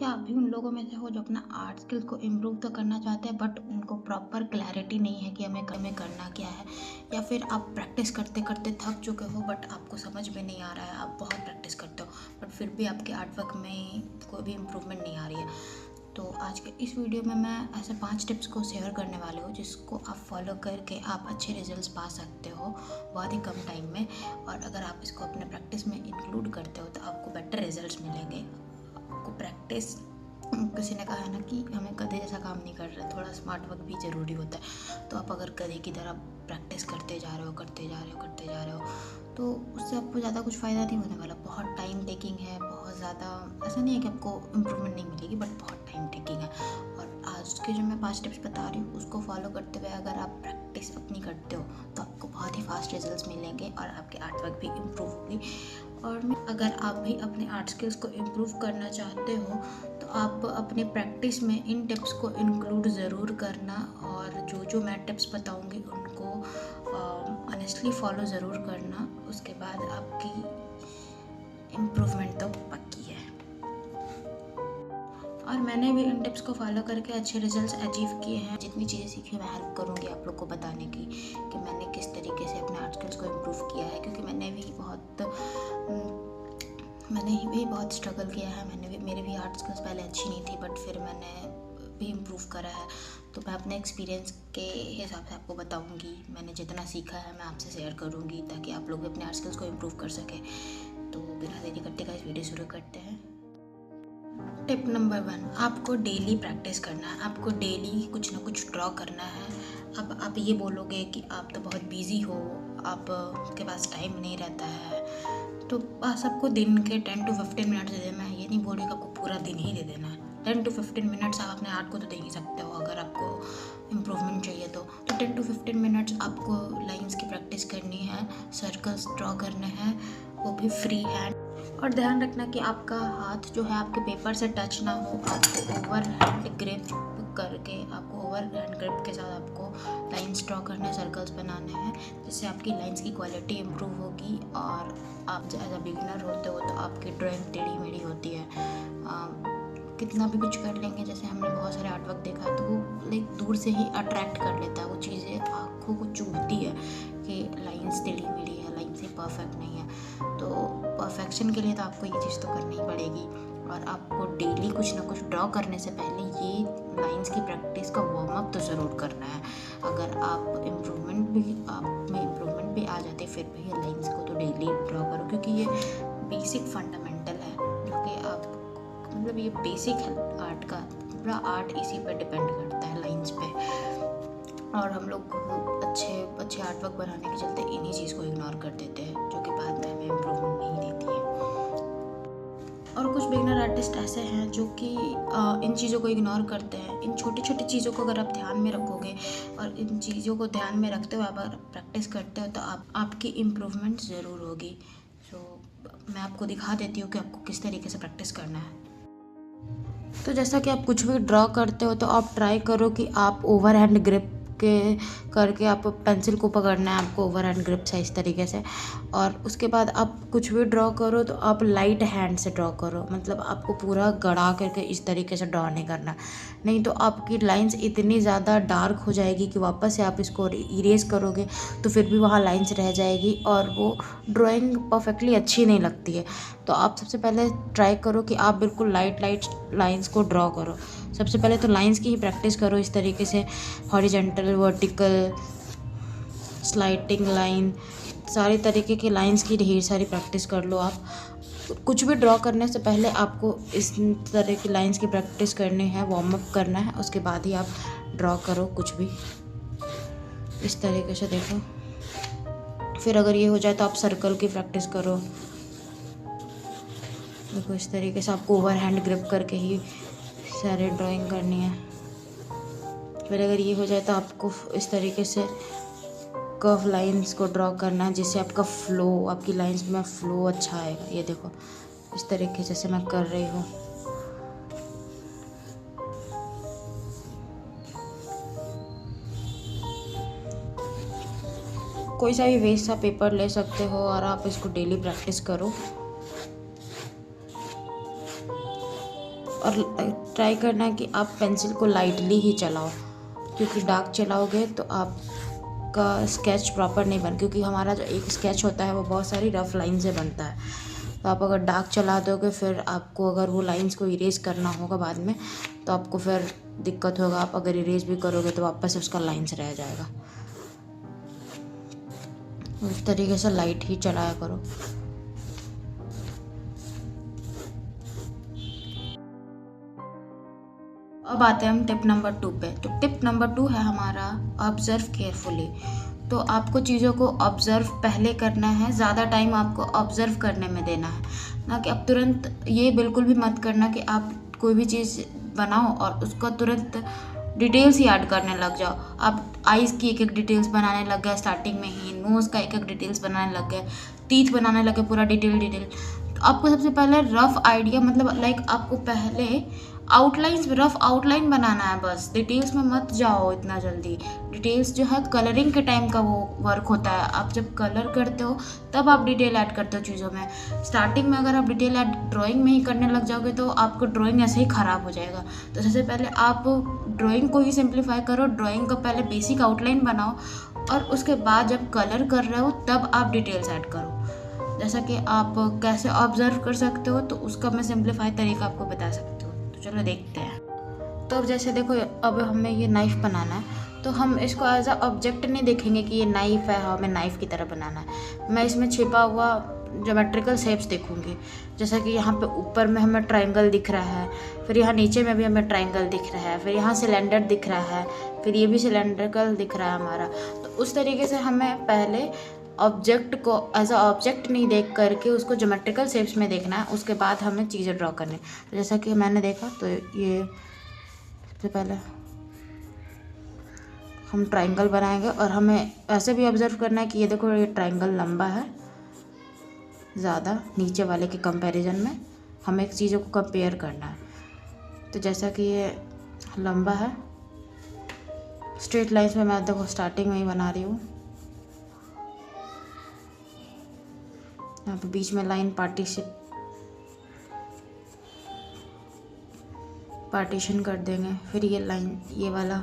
क्या आप भी उन लोगों में से हो जो अपना आर्ट स्किल्स को इम्प्रूव तो करना चाहते हैं बट उनको प्रॉपर क्लैरिटी नहीं है कि हमें करना क्या है, या फिर आप प्रैक्टिस करते करते थक चुके हो बट आपको समझ में नहीं आ रहा है, आप बहुत प्रैक्टिस करते हो बट फिर भी आपके आर्ट वर्क में कोई भी इम्प्रूवमेंट नहीं आ रही है। तो आज के इस वीडियो में मैं ऐसे 5 टिप्स को शेयर करने वाली हूँ जिसको आप फॉलो करके आप अच्छे रिजल्ट्स पा सकते हो बहुत ही कम टाइम में। और अगर आप इसको अपने प्रैक्टिस में इंक्लूड करते हो तो आपको बेटर रिजल्ट्स मिलेंगे। आपको प्रैक्टिस, किसी ने कहा है ना कि हमें गधे जैसा काम नहीं कर रहा, थोड़ा स्मार्ट वर्क भी ज़रूरी होता है। तो आप अगर गधे की तरह प्रैक्टिस करते जा रहे हो तो उससे आपको ज़्यादा कुछ फ़ायदा नहीं होने वाला। बहुत टाइम टेकिंग है, बहुत ज़्यादा ऐसा नहीं है कि आपको इम्प्रूवमेंट नहीं मिलेगी, बट बहुत टाइम टेकिंग है। और आज के जो मैं 5 टिप्स बता रही हूँ उसको फॉलो करते हुए अगर आप प्रैक्टिस अपनी करते हो तो आपको बहुत ही फास्ट रिजल्ट्स मिलेंगे और आपके आर्ट वर्क भी इम्प्रूव होगी। और अगर आप भी अपने आर्ट स्किल्स को इम्प्रूव करना चाहते हो तो आप अपने प्रैक्टिस में इन टिप्स को इंक्लूड ज़रूर करना, और जो मैं टिप्स बताऊंगी उनको ऑनेस्टली फॉलो ज़रूर करना। उसके बाद आपकी इम्प्रूवमेंट तो पक्की है। और मैंने भी इन टिप्स को फॉलो करके अच्छे रिजल्ट्स अचीव किए हैं। जितनी चीज़ें सीखी मैं हेल्प करूँगी आप लोग को बताने की कि मैंने किस तरीके से अपने आर्ट स्किल्स को इम्प्रूव किया है, क्योंकि मैंने भी बहुत स्ट्रगल किया है। मेरे भी आर्ट स्किल्स पहले अच्छी नहीं थी बट फिर मैंने भी इम्प्रूव करा है। तो मैं अपने एक्सपीरियंस के हिसाब से आपको बताऊंगी, मैंने जितना सीखा है मैं आपसे शेयर करूंगी ताकि आप लोग भी अपने आर्ट स्किल्स को इम्प्रूव कर सकें। तो बिना देरी करते का इस वीडियो शुरू करते हैं। टिप नंबर 1, आपको डेली प्रैक्टिस करना है। आपको डेली कुछ ना कुछ ड्रॉ करना है। अब आप ये बोलोगे कि आप तो बहुत बिजी हो, आपके पास टाइम नहीं रहता है, तो बस आपको दिन के 10 to 15 मिनट्स दे देना है। ये नहीं बोल रही कि आपको पूरा दिन ही दे देना है। 10 to 15 मिनट्स आप अपने आर्ट को तो दे ही सकते हो। अगर आपको इम्प्रूवमेंट चाहिए तो 10 to 15 मिनट्स आपको लाइंस की प्रैक्टिस करनी है, सर्कल्स ड्रॉ करने हैं, वो भी फ्री हैंड। और ध्यान रखना कि आपका हाथ जो है आपके पेपर से टच ना हो। आपको ओवर हैंड ग्रिप के साथ आपको लाइंस ड्रॉ करने, सर्कल्स बनाने हैं, जिससे आपकी लाइंस की क्वालिटी इम्प्रूव होगी। और आप एज अ बिगिनर होते हो तो आपकी ड्राइंग टेढ़ी मेढ़ी होती है। कितना भी कुछ कर लेंगे, जैसे हमने बहुत सारे आर्ट वर्क देखा है तो वो दूर से ही अट्रैक्ट कर लेता है। वो चीज़ें आँखों को चुभती है कि लाइंस टेढ़ी मेढ़ी है, लाइंस ही परफेक्ट नहीं है। तो परफेक्शन के लिए तो आपको ये चीज़ तो करनी ही पड़ेगी। और आपको डेली कुछ ना कुछ ड्रॉ करने से पहले ये लाइंस की प्रैक्टिस का वार्म अप तो ज़रूर करना है। अगर आप में इम्प्रूवमेंट भी आ जाते फिर भी ये लाइंस को तो डेली ड्रॉ करो, क्योंकि ये बेसिक फंडामेंटल है जो कि आप ये बेसिक है आर्ट का। पूरा आर्ट इसी पर डिपेंड करता है, लाइंस पे। और हम लोग अच्छे आर्ट वर्क बनाने के चलते इन्हीं चीज़ को इग्नोर कर देते हैं, जो कि बाद में हमें इम्प्रूवमेंट नहीं देती है। और कुछ बिगनर आर्टिस्ट ऐसे हैं जो कि इन चीज़ों को इग्नोर करते हैं। इन छोटी छोटी चीज़ों को अगर आप ध्यान में रखोगे और इन चीज़ों को ध्यान में रखते हुए अगर प्रैक्टिस करते हो तो आपकी इम्प्रूवमेंट ज़रूर होगी। मैं आपको दिखा देती हूँ कि आपको किस तरीके से प्रैक्टिस करना है। तो जैसा कि आप कुछ भी ड्रॉ करते हो तो आप ट्राई करो कि आप ओवर हैंड ग्रिप करके आप पेंसिल को पकड़ना है आपको ओवर हैंड ग्रिप से, इस तरीके से। और उसके बाद आप कुछ भी ड्रॉ करो तो आप लाइट हैंड से ड्रॉ करो, मतलब आपको पूरा गड़ा करके इस तरीके से ड्रॉ नहीं करना, नहीं तो आपकी लाइंस इतनी ज़्यादा डार्क हो जाएगी कि वापस से आप इसको इरेज करोगे तो फिर भी वहाँ लाइंस रह जाएगी और वो ड्राइंग परफेक्टली अच्छी नहीं लगती है। तो आप सबसे पहले ट्राई करो कि आप बिल्कुल लाइट लाइंस को ड्रॉ करो। सबसे पहले तो लाइंस की ही प्रैक्टिस करो इस तरीके से, हॉरिजॉन्टल, वर्टिकल, स्लाइडिंग लाइन, सारे तरीके की लाइंस की ढेर सारी प्रैक्टिस कर लो आप। कुछ भी ड्रॉ करने से पहले आपको इस तरह की लाइंस की प्रैक्टिस करनी है, वार्म अप करना है, उसके बाद ही आप ड्रॉ करो कुछ भी। इस तरीके से देखो। फिर अगर ये हो जाए तो आप सर्कल की प्रैक्टिस करो। देखो इस तरीके से आपको ओवर हैंड ग्रिप करके ही सारे ड्राइंग करनी है। फिर अगर ये हो जाए तो आपको इस तरीके से कर्व लाइंस को ड्रॉ करना है, जिससे आपका फ्लो, आपकी लाइंस में फ्लो अच्छा आएगा। ये देखो इस तरीके जैसे मैं कर रही हूँ। कोई सा भी वेस्ट सा पेपर ले सकते हो और आप इसको डेली प्रैक्टिस करो। और ट्राई करना है कि आप पेंसिल को लाइटली ही चलाओ, क्योंकि डार्क चलाओगे तो आपका स्केच प्रॉपर नहीं बन, क्योंकि हमारा जो एक स्केच होता है वो बहुत सारी रफ लाइन से बनता है। तो आप अगर डार्क चला दोगे फिर आपको अगर वो लाइंस को इरेज करना होगा बाद में तो आपको फिर दिक्कत होगा। आप अगर इरेज भी करोगे तो वापस से उसका लाइंस रह जाएगा। इस तरीके से लाइट ही चलाया करो। अब आते हैं हम टिप नंबर 2 पे। तो टिप नंबर 2 है हमारा ऑब्जर्व केयरफुली। तो आपको चीज़ों को ऑब्जर्व पहले करना है, ज़्यादा टाइम आपको ऑब्जर्व करने में देना है, ना कि आप तुरंत ये बिल्कुल भी मत करना कि आप कोई भी चीज़ बनाओ और उसको तुरंत डिटेल्स ही ऐड करने लग जाओ। आप आइज़ की एक एक डिटेल्स बनाने लग गए स्टार्टिंग में ही, नोज़ का एक एक डिटेल्स बनाने लग गए, टीथ बनाने लगे, पूरा डिटेल। तो आपको सबसे पहले रफ आइडिया, मतलब लाइक आपको पहले आउटलाइंस, रफ आउटलाइन बनाना है बस, डिटेल्स में मत जाओ इतना जल्दी। डिटेल्स जो है कलरिंग के टाइम का वो वर्क होता है। आप जब कलर करते हो तब आप डिटेल ऐड करते हो चीज़ों में। स्टार्टिंग में अगर आप डिटेल ऐड ड्राइंग में ही करने लग जाओगे तो आपको ड्राइंग ऐसे ही ख़राब हो जाएगा। तो सबसे पहले आप ड्राइंग को ही सिंप्लीफाई करो, ड्राइंग का पहले बेसिक आउटलाइन बनाओ और उसके बाद जब कलर कर रहे हो तब आप डिटेल्स ऐड करो। जैसा कि आप कैसे ऑब्जर्व कर सकते हो तो उसका मैं सिंप्लीफाई तरीका आपको बता सकती हूँ। तो चलो देखते हैं। तो अब जैसे देखो, अब हमें ये नाइफ़ बनाना है तो हम इसको एज अ ऑब्जेक्ट नहीं देखेंगे कि ये नाइफ़ है, हमें नाइफ़ की तरह बनाना है। मैं इसमें छिपा हुआ ज्योमेट्रिकल शेप्स देखूंगी। जैसा कि यहाँ पे ऊपर में हमें ट्रायंगल दिख रहा है, फिर यहाँ नीचे में भी हमें ट्रायंगल दिख रहा है, फिर यहाँ सिलेंडर दिख रहा है, फिर ये भी सिलेंड्रिकल दिख रहा है हमारा। तो उस तरीके से हमें पहले ऑब्जेक्ट को एज अ ऑब्जेक्ट नहीं देख करके उसको ज्योमेट्रिकल शेप्स में देखना है, उसके बाद हमें चीज़ें ड्रॉ करनी। तो जैसा कि मैंने देखा तो ये सबसे पहले हम ट्रायंगल बनाएंगे और हमें ऐसे भी ऑब्जर्व करना है कि ये देखो, ये ट्रायंगल लंबा है ज़्यादा नीचे वाले के कंपैरिजन में। हमें एक चीज़ों को कंपेयर करना है। तो जैसा कि ये लंबा है, स्ट्रेट लाइंस में मैं देखो स्टार्टिंग में ही बना रही हूँ। यहाँ पे बीच में लाइन पार्टीशन कर देंगे। फिर ये लाइन, ये वाला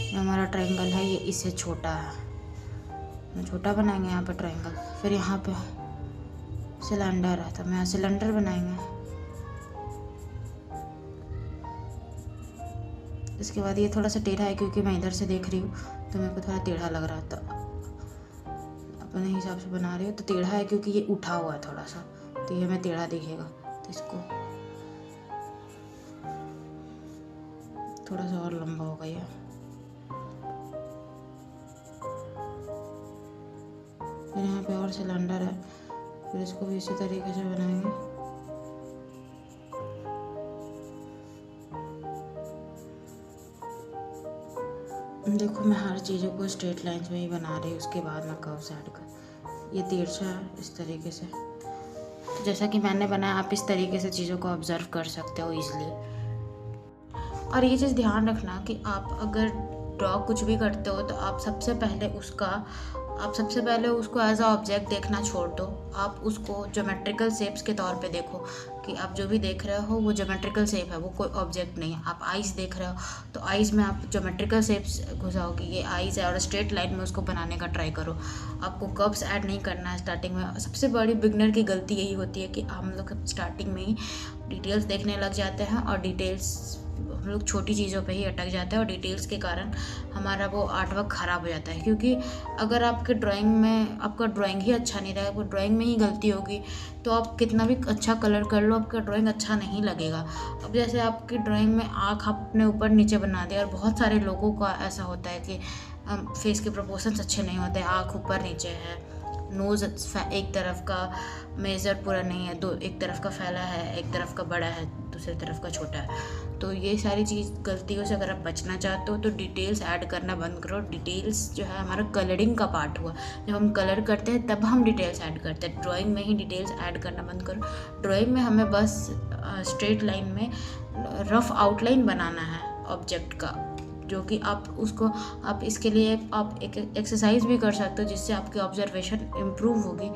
जो हमारा ट्रायंगल है ये इससे छोटा है, छोटा बनाएंगे यहाँ पे ट्रायंगल। फिर यहाँ पे सिलेंडर है तो हम यहाँ सिलेंडर बनाएंगे। इसके बाद ये थोड़ा सा टेढ़ा है क्योंकि मैं इधर से देख रही हूँ तो मेरे को थोड़ा टेढ़ा लग रहा है, तो अपने हिसाब से बना रही हूँ। तो टेढ़ा है क्योंकि ये उठा हुआ है थोड़ा सा, तो ये हमें टेढ़ा दिखेगा। तो इसको थोड़ा सा और लंबा होगा ये। फिर यहाँ पे और सिलेंडर है, फिर इसको भी इसी तरीके से बनाएंगे। देखो मैं हर चीज़ों को स्ट्रेट लाइंस में ही बना रही हूँ, उसके बाद मैं कर्व्स ऐड कर। ये तिरछा है इस तरीके से। तो जैसा कि मैंने बनाया आप इस तरीके से चीज़ों को ऑब्जर्व कर सकते हो ईजिली। और ये चीज़ ध्यान रखना कि आप अगर ड्रॉ कुछ भी करते हो तो आप सबसे पहले उसको एज अ ऑब्जेक्ट देखना छोड़ दो। आप उसको ज्योमेट्रिकल शेप्स के तौर पे देखो कि आप जो भी देख रहे हो वो ज्योमेट्रिकल शेप है, वो कोई ऑब्जेक्ट नहीं है। आप आइज़ देख रहे हो तो आइज़ में आप ज्योमेट्रिकल शेप्स घुसाओ कि ये आइज़ है और स्ट्रेट लाइन में उसको बनाने का ट्राई करो। आपको कर्व्स ऐड नहीं करना है स्टार्टिंग में। सबसे बड़ी बिगनर की गलती यही होती है कि हम लोग स्टार्टिंग में ही डिटेल्स देखने लग जाते हैं और हम लोग छोटी चीज़ों पे ही अटक जाते हैं और डिटेल्स के कारण हमारा वो आर्ट वर्क ख़राब हो जाता है। क्योंकि अगर आपके ड्राइंग में आपका ड्राइंग ही अच्छा नहीं रहा, वो ड्राइंग में ही गलती होगी तो आप कितना भी अच्छा कलर कर लो आपका ड्राइंग अच्छा नहीं लगेगा। अब जैसे आपकी ड्राइंग में आँख आपने ऊपर नीचे बना दिया, और बहुत सारे लोगों का ऐसा होता है कि फेस के प्रोपोर्शंस अच्छे नहीं होते, आँख ऊपर नीचे है, नोज़ एक तरफ का मेजर पूरा नहीं है, एक तरफ का फैला है, एक तरफ का बड़ा है, दूसरी तरफ का छोटा है। तो ये सारी चीज़ गलतियों से अगर आप बचना चाहते हो तो डिटेल्स ऐड करना बंद करो। डिटेल्स जो है हमारा कलरिंग का पार्ट हुआ, जब हम कलर करते हैं तब हम डिटेल्स ऐड करते हैं। ड्राइंग में ही डिटेल्स ऐड करना बंद करो। ड्राइंग में हमें बस स्ट्रेट लाइन में रफ आउटलाइन बनाना है ऑब्जेक्ट का, जो कि आप उसको आप इसके लिए आप एक एक्सरसाइज भी कर सकते हो जिससे आपकी ऑब्जर्वेशन इम्प्रूव होगी।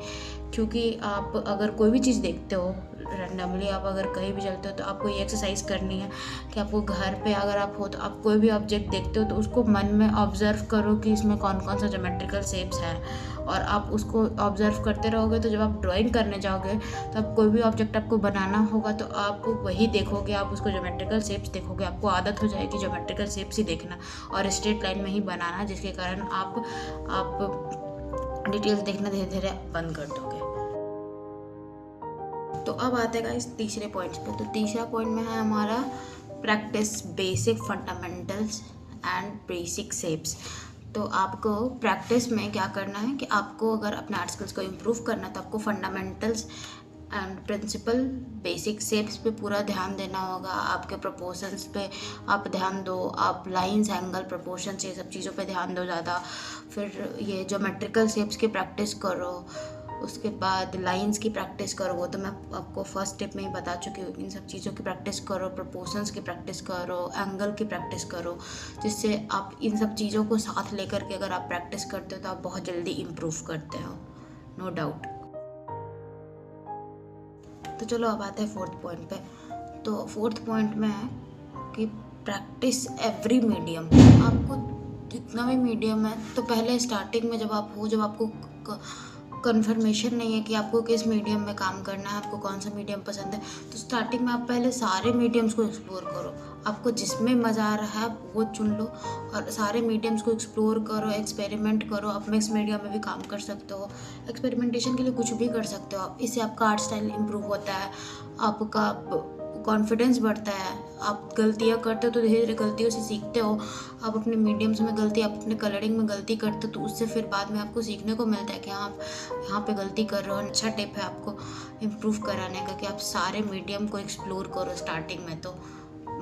क्योंकि आप अगर कोई भी चीज़ देखते हो रैंडमली, आप अगर कहीं भी चलते हो तो आपको ये एक्सरसाइज करनी है कि आपको घर पे अगर आप हो तो आप कोई भी ऑब्जेक्ट देखते हो तो उसको मन में ऑब्जर्व करो कि इसमें कौन कौन सा ज्योमेट्रिकल शेप्स है, और आप उसको ऑब्जर्व करते रहोगे तो जब आप ड्राइंग करने जाओगे तो आप कोई भी ऑब्जेक्ट आपको बनाना होगा तो आप वही देखोगे, आप उसको ज्योमेट्रिकल शेप्स देखोगे, आपको आदत हो जाएगी ज्योमेट्रिकल शेप्स ही देखना और स्ट्रेट लाइन में ही बनाना, जिसके कारण आप डिटेल्स देखना धीरे धीरे बंद कर दोगे। तो अब आते हैं गाइस तीसरे पॉइंट्स पे। तो तीसरा पॉइंट में है हमारा practice basic fundamentals and basic shapes. तो आपको प्रैक्टिस में क्या करना है कि आपको अगर अपने आर्ट स्किल्स को इम्प्रूव करना है तो आपको fundamentals and principle basic shapes पे पूरा ध्यान देना होगा। आपके प्रोपोर्शंस पे आप ध्यान दो, आप लाइंस, एंगल, प्रोपोर्शंस, ये सब चीज़ों पे ध्यान दो ज़्यादा। फिर ये ज्योमेट्रिकल शेप्स की प्रैक्टिस करो, उसके बाद लाइंस की प्रैक्टिस करो, वो तो मैं आपको फर्स्ट स्टेप में ही बता चुकी हूँ। इन सब चीज़ों की प्रैक्टिस करो, प्रोपोर्शंस की प्रैक्टिस करो, एंगल की प्रैक्टिस करो, जिससे आप इन सब चीज़ों को साथ लेकर के अगर आप प्रैक्टिस करते हो तो आप बहुत जल्दी इम्प्रूव करते हो, नो डाउट। तो चलो अब आते हैं फोर्थ पॉइंट पे। तो फोर्थ पॉइंट में है कि प्रैक्टिस एवरी मीडियम। आपको जितना भी मीडियम है, तो पहले स्टार्टिंग में जब आपको कन्फर्मेशन नहीं है कि आपको किस मीडियम में काम करना है, आपको कौन सा मीडियम पसंद है, तो स्टार्टिंग में आप पहले सारे मीडियम्स को एक्सप्लोर करो। आपको जिसमें मज़ा आ रहा है आप वो चुन लो और सारे मीडियम्स को एक्सप्लोर करो, एक्सपेरिमेंट करो। आप मिक्स मीडिया में भी काम कर सकते हो, एक्सपेरिमेंटेशन के लिए कुछ भी कर सकते हो आप। इससे आपका आर्ट स्टाइल इम्प्रूव होता है, आपका कॉन्फिडेंस बढ़ता है। आप गलतियाँ करते हो तो धीरे धीरे गलतियों से सीखते हो। आप अपने मीडियम्स में गलती, आप अपने कलरिंग में गलती करते हो तो उससे फिर बाद में आपको सीखने को मिलता है कि हाँ आप यहाँ पे गलती कर रहे हो। अच्छा टिप है आपको इम्प्रूव कराने का कि आप सारे मीडियम को एक्सप्लोर करो स्टार्टिंग में। तो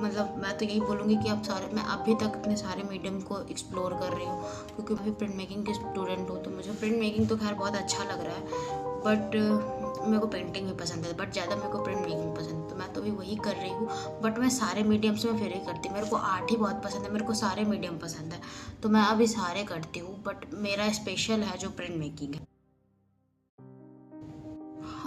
मतलब मैं तो यही बोलूँगी कि मैं अभी तक अपने सारे मीडियम को एक्सप्लोर कर रही हूँ, क्योंकि मैं प्रिंट मेकिंग की स्टूडेंट हूँ। तो मुझे प्रिंट मेकिंग तो खैर बहुत अच्छा लग रहा है, बट मेरे को पेंटिंग भी पसंद है, बट ज़्यादा मेरे को प्रिंट मेकिंग पसंद है। तो मैं तो भी वही कर रही हूँ, बट मैं सारे मीडियम्स में फिर ही करती हूँ। मेरे को आर्ट ही बहुत पसंद है, मेरे को सारे मीडियम पसंद है, तो मैं अभी सारे करती हूँ, बट मेरा स्पेशल है जो प्रिंट मेकिंग है।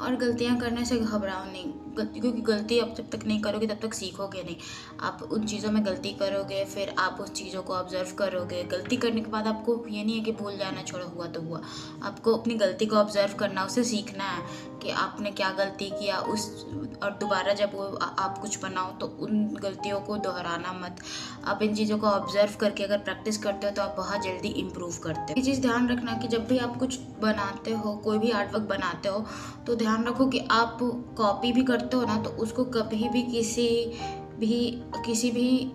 और गलतियाँ करने से घबराओ नहीं, क्योंकि गलती आप जब तक नहीं करोगे तब तक सीखोगे नहीं। आप उन चीज़ों में गलती करोगे, फिर आप उस चीज़ों को ऑब्जर्व करोगे। गलती करने के बाद आपको ये नहीं है कि भूल जाना, छोड़ो हुआ तो हुआ। आपको अपनी गलती को ऑब्जर्व करना, उसे सीखना है कि आपने क्या गलती किया और दोबारा जब आप कुछ बनाओ तो उन गलतियों को दोहराना मत। आप इन चीज़ों को ऑब्जर्व करके अगर प्रैक्टिस करते हो तो आप बहुत जल्दी इम्प्रूव करते हो। ये चीज़ ध्यान रखना कि जब भी आप कुछ बनाते हो, कोई भी आर्ट वर्क बनाते हो, तो ध्यान रखो कि आप कॉपी भी करते हो ना, तो उसको कभी भी किसी भी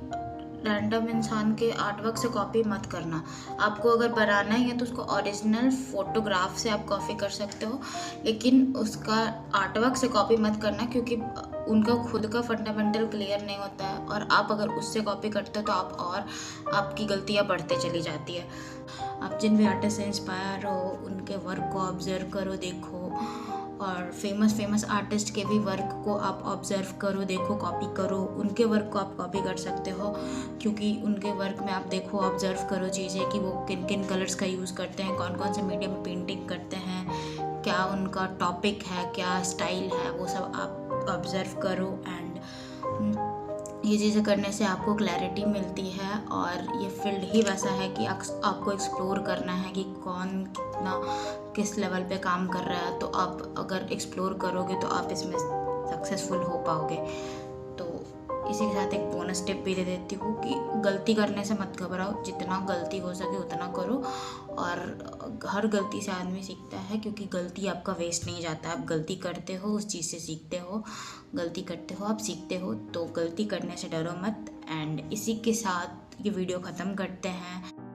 रैंडम इंसान के आर्टवर्क से कॉपी मत करना। आपको अगर बनाना ही है तो उसको ओरिजिनल फोटोग्राफ से आप कॉपी कर सकते हो, लेकिन उसका आर्टवर्क से कॉपी मत करना, क्योंकि उनका खुद का फंडामेंटल क्लियर नहीं होता है, और आप अगर उससे कॉपी करते हो तो आपकी गलतियाँ बढ़ते चली जाती है। आप जिन भी आर्टिस्ट से इंस्पायर हो उनके वर्क को ऑब्जर्व करो, देखो, और फेमस आर्टिस्ट के भी वर्क को आप ऑब्जर्व करो, देखो, कॉपी करो। उनके वर्क को आप कॉपी कर सकते हो, क्योंकि उनके वर्क में आप देखो, ऑब्जर्व करो चीज़ें कि वो किन किन कलर्स का यूज़ करते हैं, कौन कौन से मीडियम में पेंटिंग करते हैं, क्या उनका टॉपिक है, क्या स्टाइल है, वो सब आप ऑब्जर्व करो। एंड ये चीज़ें करने से आपको क्लैरिटी मिलती है, और ये फील्ड ही वैसा है कि आपको एक्सप्लोर करना है कि कौन किस लेवल पे काम कर रहा है। तो आप अगर एक्सप्लोर करोगे तो आप इसमें सक्सेसफुल हो पाओगे। तो इसी के साथ एक बोनस टिप भी दे देती हूँ कि गलती करने से मत घबराओ, जितना गलती हो सके उतना करो, और हर गलती से आदमी सीखता है, क्योंकि गलती आपका वेस्ट नहीं जाता। आप गलती करते हो, उस चीज़ से सीखते हो, गलती करते हो, आप सीखते हो। तो गलती करने से डरो मत। एंड इसी के साथ ये वीडियो ख़त्म करते हैं।